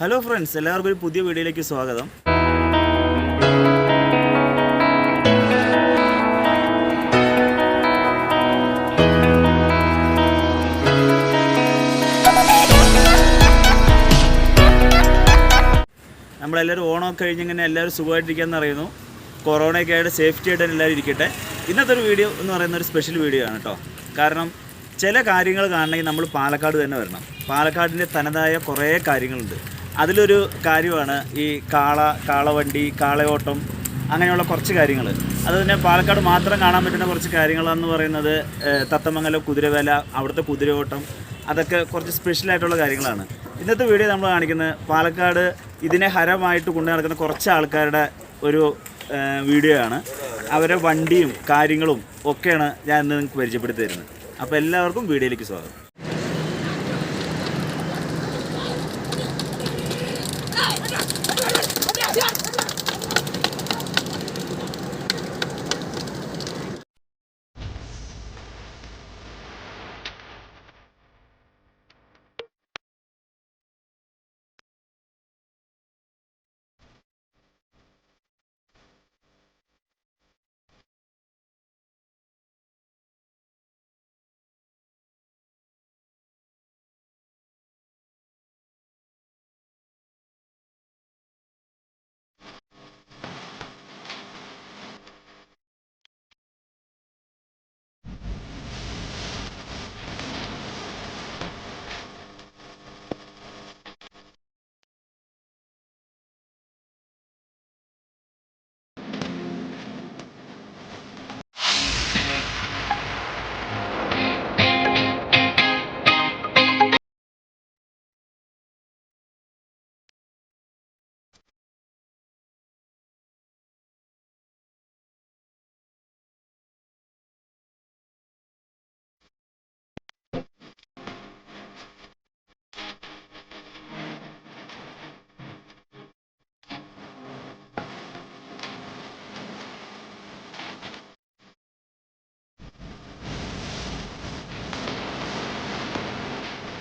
Hello friends, എല്ലാവർക്കും ഒരു പുതിയ വീഡിയോയിലേക്ക് സ്വാഗതം. നമ്മളെല്ലാവരും ഓണമൊക്കെ കഴിഞ്ഞിങ്ങനെ എല്ലാവരും സുഖമായിട്ടിരിക്കാമെന്ന് അറിയുന്നു. കൊറോണയൊക്കെ ആയിട്ട് സേഫ്റ്റി ആയിട്ട് എല്ലാവരും ഇരിക്കട്ടെ. ഇന്നത്തെ ഒരു വീഡിയോ എന്ന് പറയുന്ന ഒരു സ്പെഷ്യൽ വീഡിയോ ആണ് കേട്ടോ. കാരണം ചില കാര്യങ്ങൾ കാണണമെങ്കിൽ നമ്മൾ പാലക്കാട് തന്നെ വരണം. പാലക്കാടിൻ്റെ തനതായ കുറേ കാര്യങ്ങളുണ്ട്. അതിലൊരു കാര്യമാണ് ഈ കാളവണ്ടി, കാളയോട്ടം, അങ്ങനെയുള്ള കുറച്ച് കാര്യങ്ങൾ. അത് തന്നെ പാലക്കാട് മാത്രം കാണാൻ പറ്റുന്ന കുറച്ച് കാര്യങ്ങളെന്ന് പറയുന്നത് തത്തമംഗലം കുതിരവേല, അവിടുത്തെ കുതിരയോട്ടം, അതൊക്കെ കുറച്ച് സ്പെഷ്യലായിട്ടുള്ള കാര്യങ്ങളാണ്. ഇന്നത്തെ വീഡിയോ നമ്മൾ കാണിക്കുന്നത് പാലക്കാട് ഇതിനെ ഹരമായിട്ട് കൊണ്ടു നടക്കുന്ന കുറച്ച് ആൾക്കാരുടെ ഒരു വീഡിയോ ആണ്. അവരെ വണ്ടിയും കാര്യങ്ങളും ഒക്കെയാണ് ഞാൻ ഇന്ന് നിങ്ങൾക്ക് പരിചയപ്പെടുത്തി തരുന്നത്. അപ്പോൾ എല്ലാവർക്കും വീഡിയോയിലേക്ക് സ്വാഗതം.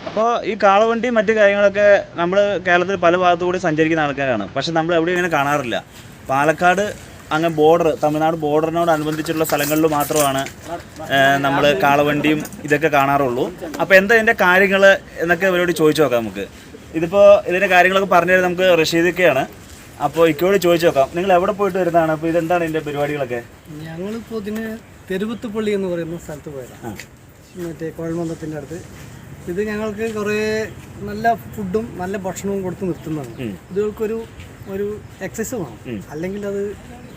അപ്പോൾ ഈ കാളവണ്ടി മറ്റു കാര്യങ്ങളൊക്കെ നമ്മൾ കേരളത്തിൽ പല ഭാഗത്തു കൂടി സഞ്ചരിക്കുന്ന ആൾക്കാരാണ്. പക്ഷെ നമ്മൾ എവിടെയും ഇങ്ങനെ കാണാറില്ല. പാലക്കാട് അങ്ങനെ ബോർഡർ, തമിഴ്നാട് ബോർഡറിനോടനുബന്ധിച്ചുള്ള സ്ഥലങ്ങളിൽ മാത്രമാണ് നമ്മൾ കാളവണ്ടിയും ഇതൊക്കെ കാണാറുള്ളൂ. അപ്പോൾ എന്താ ഇതിൻ്റെ കാര്യങ്ങൾ എന്നൊക്കെ ഇവരോട് ചോദിച്ചു നോക്കാം നമുക്ക്. ഇതിപ്പോൾ ഇതിൻ്റെ കാര്യങ്ങളൊക്കെ പറഞ്ഞു തരുന്നത് നമുക്ക് റഷീദൊക്കെയാണ്. അപ്പോൾ ഇക്കോട് ചോദിച്ചു നോക്കാം, നിങ്ങൾ എവിടെ പോയിട്ട് വരുന്നതാണ്? അപ്പോൾ ഇതെന്താണ് ഇതിൻ്റെ പരിപാടികളൊക്കെ? ഞങ്ങളിപ്പോൾ ഇതിന് തെരുവുത്തുപള്ളി എന്ന് പറയുന്ന സ്ഥലത്ത് പോയതാണ്, മറ്റേ കുഴൽമന്ദത്തിൻ്റെ അടുത്ത്. ഇത് ഞങ്ങൾക്ക് കുറേ നല്ല ഫുഡും നല്ല ഭക്ഷണവും കൊടുത്ത് നിർത്തുന്നതാണ്. ഇതുകൾക്കൊരു എക്സസൈസ് വേണം, അല്ലെങ്കിൽ അത്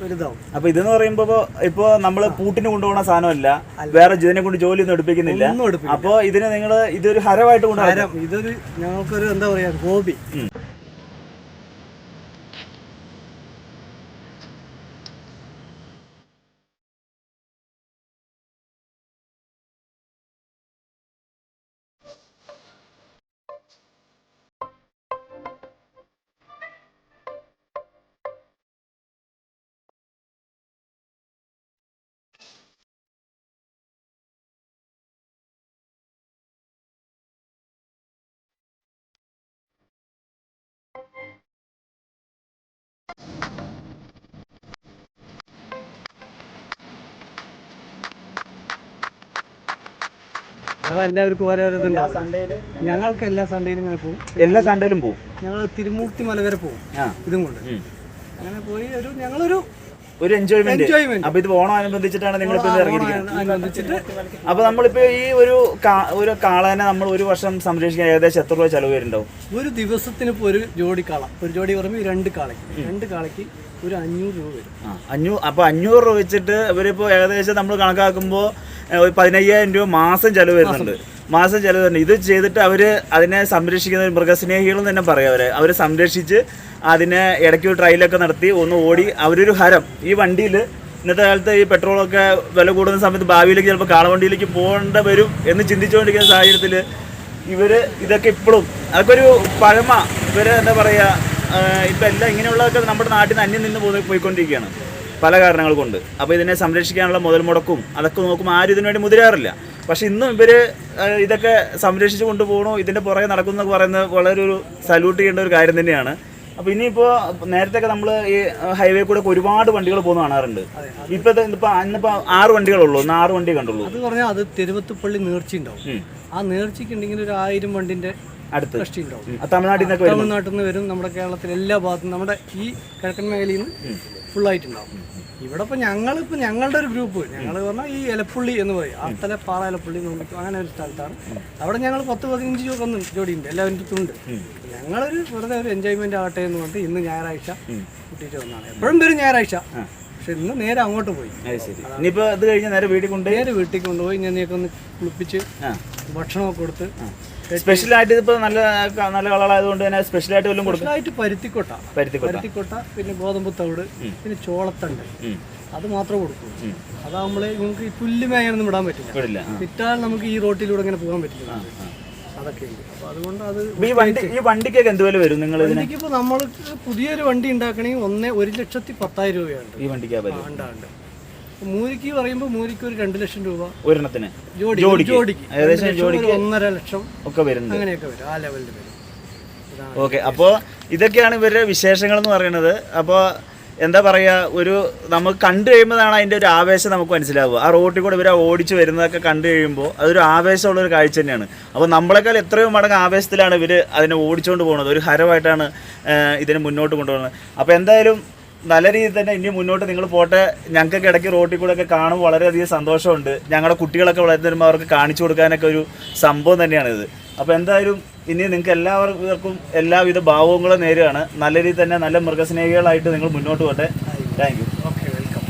ഒരിതാവും. അപ്പൊ ഇതെന്ന് പറയുമ്പോ ഇപ്പൊ നമ്മള് പൂട്ടിന് കൊണ്ടുപോകുന്ന സാധനമല്ല, വേറെ ഇതിനെ കൊണ്ട് ജോലി ഒന്നും എടുപ്പിക്കുന്നില്ല. അപ്പൊ ഇതിന് നിങ്ങൾ ഇതൊരു ഹരമായിട്ട് കൊണ്ടുപോകാം. ഇതൊരു ഞങ്ങൾക്കൊരു എന്താ പറയാ, ഹോബി. എല്ലാവർക്കും ഞങ്ങൾക്ക് എല്ലാ സൺഡേയിലും ഇങ്ങനെ പോകും. എല്ലാ സൺഡേയിലും പോകും. ഞങ്ങൾ തിരുമൂർത്തി മല വരെ പോകും ഇതും കൊണ്ട്. അങ്ങനെ പോയി ഞങ്ങളൊരു എൻജോയ്മെന്റ്. അപ്പൊ ഇത് ഓണം അനുബന്ധിച്ചിട്ടാണ് നിങ്ങൾ ഇറങ്ങിയിരിക്കുന്നത്. അപ്പൊ നമ്മളിപ്പോ ഈ ഒരു കാളനെ നമ്മൾ ഒരു വർഷം സംരക്ഷിക്കാൻ ഏകദേശം എത്ര രൂപ ചെലവ് വരുന്നുണ്ടാവും? ഒരു ദിവസത്തിന് ഇപ്പോൾ ഒരു ജോഡി പറയുമ്പോൾ രണ്ട് കാളയ്ക്ക് ഒരു 500 രൂപ വരും. അപ്പൊ 500 രൂപ വെച്ചിട്ട് ഇവരിപ്പോ ഏകദേശം നമ്മൾ കണക്കാക്കുമ്പോൾ 15,000 രൂപ മാസം ചെലവ് വരുന്നുണ്ട്. ഇത് ചെയ്തിട്ട് അവര് അതിനെ സംരക്ഷിക്കുന്ന മൃഗസ്നേഹികളും തന്നെ പറയാം. അവരെ സംരക്ഷിച്ച് അതിനെ ഇടയ്ക്ക് ട്രയലൊക്കെ നടത്തി ഒന്ന് ഓടി അവരൊരു ഹരം. ഈ വണ്ടിയിൽ ഇന്നത്തെ കാലത്ത് ഈ പെട്രോളൊക്കെ വില കൂടുന്ന സമയത്ത് ഭാവിയിലേക്ക് ചിലപ്പോൾ കാളവണ്ടിയിലേക്ക് പോകേണ്ട വരും എന്ന് ചിന്തിച്ചുകൊണ്ടിരിക്കുന്ന സാഹചര്യത്തിൽ ഇവർ ഇതൊക്കെ ഇപ്പോഴും അതൊക്കെ ഒരു പഴമ. ഇവര് എന്താ പറയുക, ഇപ്പം എല്ലാം ഇങ്ങനെയുള്ളതൊക്കെ നമ്മുടെ നാട്ടിൽ നിന്ന് അന്യം നിന്ന് പോയിക്കൊണ്ടിരിക്കുകയാണ് പല കാരണങ്ങൾ കൊണ്ട്. അപ്പോൾ ഇതിനെ സംരക്ഷിക്കാനുള്ള മുതൽ മുടക്കും അതൊക്കെ നോക്കുമ്പോൾ ആരും ഇതിനു വേണ്ടി മുതിരാറില്ല. പക്ഷെ ഇന്നും ഇവർ ഇതൊക്കെ സംരക്ഷിച്ച് കൊണ്ടുപോകണോ ഇതിൻ്റെ പുറകെ നടക്കുന്നു എന്ന് പറയുന്നത് വളരെ ഒരു സല്യൂട്ട് ചെയ്യേണ്ട ഒരു കാര്യം തന്നെയാണ്. അപ്പോൾ ഇനിയിപ്പോൾ നേരത്തെ നമ്മൾ ഈ ഹൈവേ കൂടെ ഒരുപാട് വണ്ടികൾ പോകുന്ന കാണാറുണ്ട്. ഇന്നിപ്പോൾ 6 വണ്ടികളുള്ളൂ, 6 വണ്ടി കണ്ടുള്ളൂ. അത് പറഞ്ഞാൽ അത് തിരുവത്തുപ്പള്ളി നേർച്ച ഉണ്ടാവും. ആ നേർച്ചയ്ക്ക് ഉണ്ടെങ്കിൽ ഒരു 1000 വണ്ടിൻ്റെ അടുത്ത് കഷ്ടി ഉണ്ടാവും. തമിഴ്നാട്ടിൽ നിന്ന് വരും. നമ്മുടെ കേരളത്തിലെ എല്ലാ ഭാഗത്തും നമ്മുടെ ഈ കിഴക്കൻ മേഖലയിൽ നിന്ന് ഫുള്ളായിട്ടുണ്ടാവും. ഇവിടെ ഇപ്പോൾ ഞങ്ങളുടെ ഒരു ഗ്രൂപ്പ്, ഞങ്ങൾ പറഞ്ഞാൽ ഈ എലപ്പുള്ളി എന്ന് പറയും, ആത്തല പാറ എലപ്പുള്ളി നോക്കും, അങ്ങനെ ഒരു സ്ഥലത്താണ്. അവിടെ ഞങ്ങൾ 10-15 ജോഡിയുണ്ട്, എല്ലാവരും അടുത്തുണ്ട്. ഞങ്ങളൊരു വെറുതെ ഒരു എൻജോയ്മെന്റ് ആവട്ടെ എന്ന് പറഞ്ഞിട്ട് ഇന്ന് ഞായറാഴ്ച കൂട്ടിയിട്ട് വന്നതാണ്. എപ്പോഴും വരും ഞായറാഴ്ച, പക്ഷെ ഇന്ന് നേരെ അങ്ങോട്ട് പോയി. ഇനിയിപ്പോൾ അത് കഴിഞ്ഞ് നേരെ വീട്ടിൽ കൊണ്ടുപോയി ഞങ്ങൾക്ക് ഒന്ന് കുളിപ്പിച്ച് ഭക്ഷണമൊക്കെ കൊടുത്ത് സ്പെഷ്യലായിട്ട് ഇതിപ്പോൾ നല്ല നല്ല കളറായതുകൊണ്ട് തന്നെ സ്പെഷ്യലായിട്ട് വല്ലതും കൊടുക്കും. സ്പെഷ്യലായിട്ട് പരുത്തിക്കൊട്ട, പിന്നെ ഗോതമ്പ് തവിട്, പിന്നെ ചോളത്തണ്ട്, അത് മാത്രമേ കൊടുക്കൂ. അതാകുമ്പോഴേ നമുക്ക് ഈ പുല്ല് മേയാനൊന്നും വിടാൻ പറ്റില്ല. വിറ്റാൽ നമുക്ക് ഈ റോട്ടിലൂടെ ഇങ്ങനെ പോകാൻ പറ്റില്ല. അതൊക്കെ ഉണ്ട്. അപ്പോൾ അതുകൊണ്ട് അത് ഈ വണ്ടിക്കൊക്കെ എന്ത് വില വരും? നിങ്ങൾ ഇപ്പോൾ നമ്മൾക്ക് പുതിയൊരു വണ്ടി ഉണ്ടാക്കണമെങ്കിൽ 1,10,10,000 രൂപയുണ്ട് ഈ വണ്ടിക്ക്. ഉണ്ട്. മൂരിക്ക് പറയുമ്പോൾ മൂരിക്ക് ഒരു 2 ലക്ഷം രൂപ ഒരെണ്ണത്തിന്, ജോഡിക്ക് ഏകദേശം 1.5 ലക്ഷം ഒക്കെ വരുന്നത്, അങ്ങനെയൊക്കെ വരും. ആ ലെവലിൽ വരും. ഓക്കെ. അപ്പോൾ ഇതൊക്കെയാണ് ഇവരുടെ വിശേഷങ്ങൾ എന്ന് പറയുന്നത്. അപ്പോൾ എന്താ പറയുക, നമുക്ക് കണ്ടു കഴിയുമ്പോഴാണ് അതിൻ്റെ ഒരു ആവേശം നമുക്ക് മനസ്സിലാവുക. ആ റോട്ടിൽ കൂടെ ഇവരെ ഓടിച്ച് വരുന്നതൊക്കെ കണ്ടു കഴിയുമ്പോൾ അതൊരു ആവേശമുള്ളൊരു കാഴ്ച തന്നെയാണ്. അപ്പോൾ നമ്മളെക്കാൾ എത്രയോ മടങ്ങ് ആവേശത്തിലാണ് ഇവർ അതിനെ ഓടിച്ചുകൊണ്ട് പോകുന്നത്. ഒരു ഹരമായിട്ടാണ് ഇതിനെ മുന്നോട്ട് കൊണ്ടുപോകുന്നത്. അപ്പോൾ എന്തായാലും നല്ല രീതിയിൽ തന്നെ ഇനി മുന്നോട്ട് നിങ്ങൾ പോട്ടെ. ഞങ്ങൾക്കൊക്കെ ഇടയ്ക്ക് റോട്ടിൽ കൂടെ ഒക്കെ കാണുമ്പോൾ വളരെയധികം സന്തോഷമുണ്ട്. ഞങ്ങളുടെ കുട്ടികളൊക്കെ വളർന്നു വരുമ്പോൾ അവർക്ക് കാണിച്ചു കൊടുക്കാനൊക്കെ ഒരു സംഭവം തന്നെയാണിത്. അപ്പോൾ എന്തായാലും ഇനി നിങ്ങൾക്ക് എല്ലാവർക്കും എല്ലാവിധ ഭാവങ്ങളും നേരെയാണ്. നല്ല രീതിയിൽ തന്നെ നല്ല മൃഗസ്നേഹികളായിട്ട് നിങ്ങൾ മുന്നോട്ട് പോട്ടെ. Thank you. Okay, welcome.